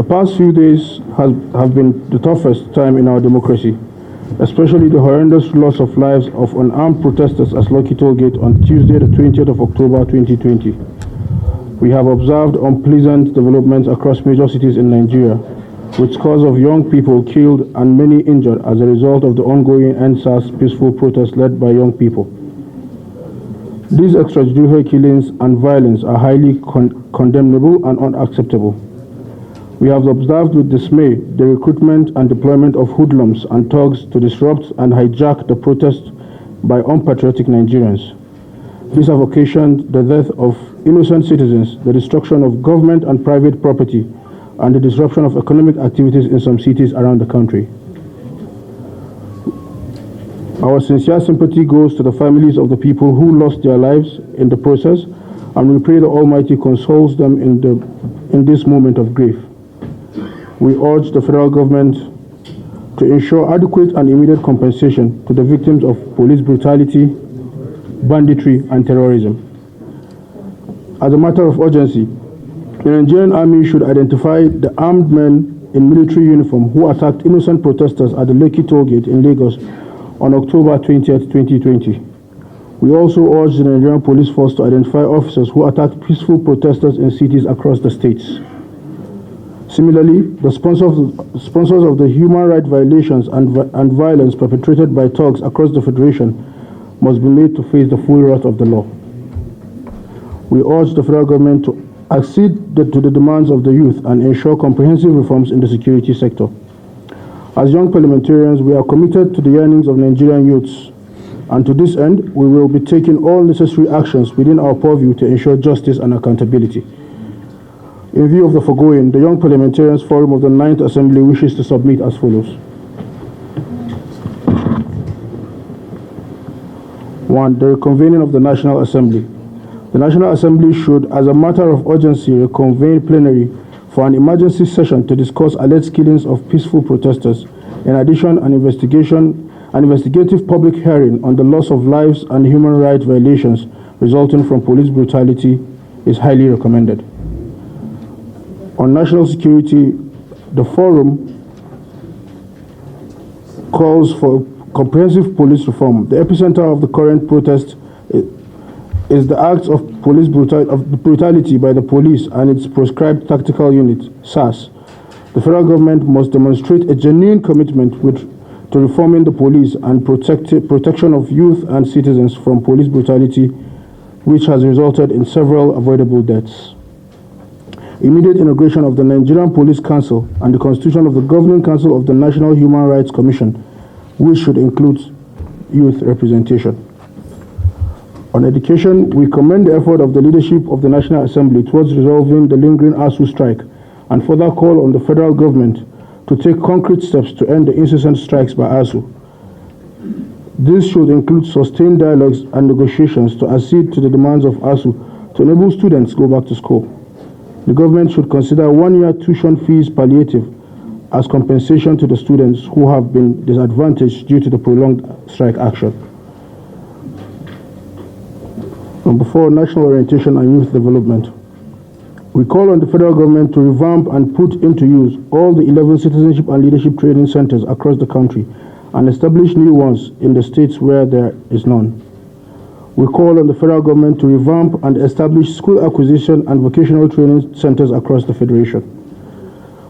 past few days have been the toughest time in our democracy, especially the horrendous loss of lives of unarmed protesters at Lekki Toll Gate on Tuesday, the 20th of October 2020. We have observed unpleasant developments across major cities in Nigeria, with scores of young people killed and many injured as a result of the ongoing EndSARs peaceful protests led by young people. These extrajudicial killings and violence are highly condemnable and unacceptable. We have observed with dismay the recruitment and deployment of hoodlums and thugs to disrupt and hijack the protest by unpatriotic Nigerians. These have occasioned the death of innocent citizens, the destruction of government and private property, and the disruption of economic activities in some cities around the country. Our sincere sympathy goes to the families of the people who lost their lives in the process, and we pray the Almighty consoles them in this moment of grief. We urge the federal government to ensure adequate and immediate compensation to the victims of police brutality, banditry, and terrorism. As a matter of urgency, the Nigerian Army should identify the armed men in military uniform who attacked innocent protesters at the Lekki Toll Gate in Lagos on October 20th, 2020. We also urge the Nigerian Police Force to identify officers who attacked peaceful protesters in cities across the states. Similarly, the sponsors of the human rights violations and violence perpetrated by thugs across the Federation must be made to face the full wrath of the law. We urge the federal government to accede to the demands of the youth and ensure comprehensive reforms in the security sector. As young parliamentarians, we are committed to the yearnings of Nigerian youths, and to this end, we will be taking all necessary actions within our purview to ensure justice and accountability. In view of the foregoing, the Young Parliamentarians Forum of the 9th Assembly wishes to submit as follows. 1. The reconvening of the National Assembly. The National Assembly should, as a matter of urgency, reconvene plenary for an emergency session to discuss alleged killings of peaceful protesters. In addition, an investigative public hearing on the loss of lives and human rights violations resulting from police brutality is highly recommended. On national security, the forum calls for comprehensive police reform. The epicenter of the current protest is the acts of police brutality by the police and its proscribed tactical unit, SARS. The federal government must demonstrate a genuine commitment to reforming the police and protection of youth and citizens from police brutality, which has resulted in several avoidable deaths. Immediate inauguration of the Nigerian Police Council and the constitution of the Governing Council of the National Human Rights Commission, which should include youth representation. On education, we commend the effort of the leadership of the National Assembly towards resolving the lingering ASU strike and further call on the federal government to take concrete steps to end the incessant strikes by ASU. This should include sustained dialogues and negotiations to accede to the demands of ASU to enable students to go back to school. The government should consider one-year tuition fees palliative as compensation to the students who have been disadvantaged due to the prolonged strike action. Number 4, national orientation and youth development. We call on the federal government to revamp and put into use all the 11 citizenship and leadership training centers across the country and establish new ones in the states where there is none. We call on the federal government to revamp and establish school acquisition and vocational training centers across the Federation.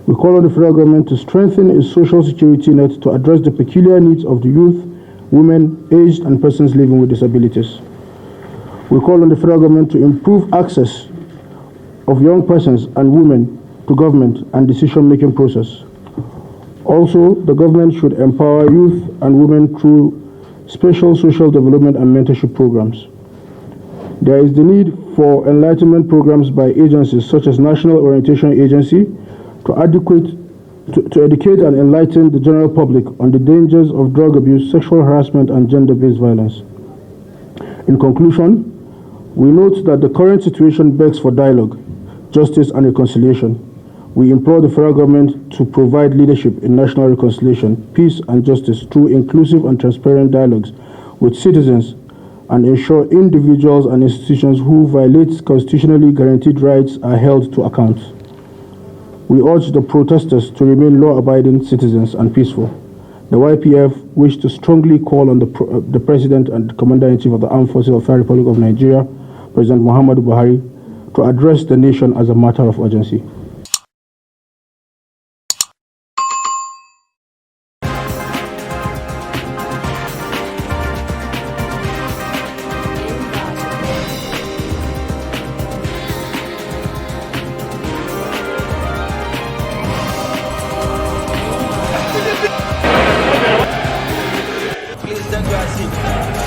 We call on the federal government to strengthen its social security net to address the peculiar needs of the youth, women, aged, and persons living with disabilities. We call on the federal government to improve access of young persons and women to government and decision-making process. Also, the government should empower youth and women through special social development and mentorship programs. There is the need for enlightenment programs by agencies such as National Orientation Agency to educate and enlighten the general public on the dangers of drug abuse, sexual harassment, and gender-based violence. In conclusion, we note that the current situation begs for dialogue, justice, and reconciliation. We implore the federal government to provide leadership in national reconciliation, peace, and justice through inclusive and transparent dialogues with citizens and ensure individuals and institutions who violate constitutionally guaranteed rights are held to account. We urge the protesters to remain law-abiding citizens and peaceful. The YPF wish to strongly call on the President and Commander-in-Chief of the Armed Forces of the Federal Republic of Nigeria, President Muhammadu Buhari, to address the nation as a matter of urgency. Please take your seat.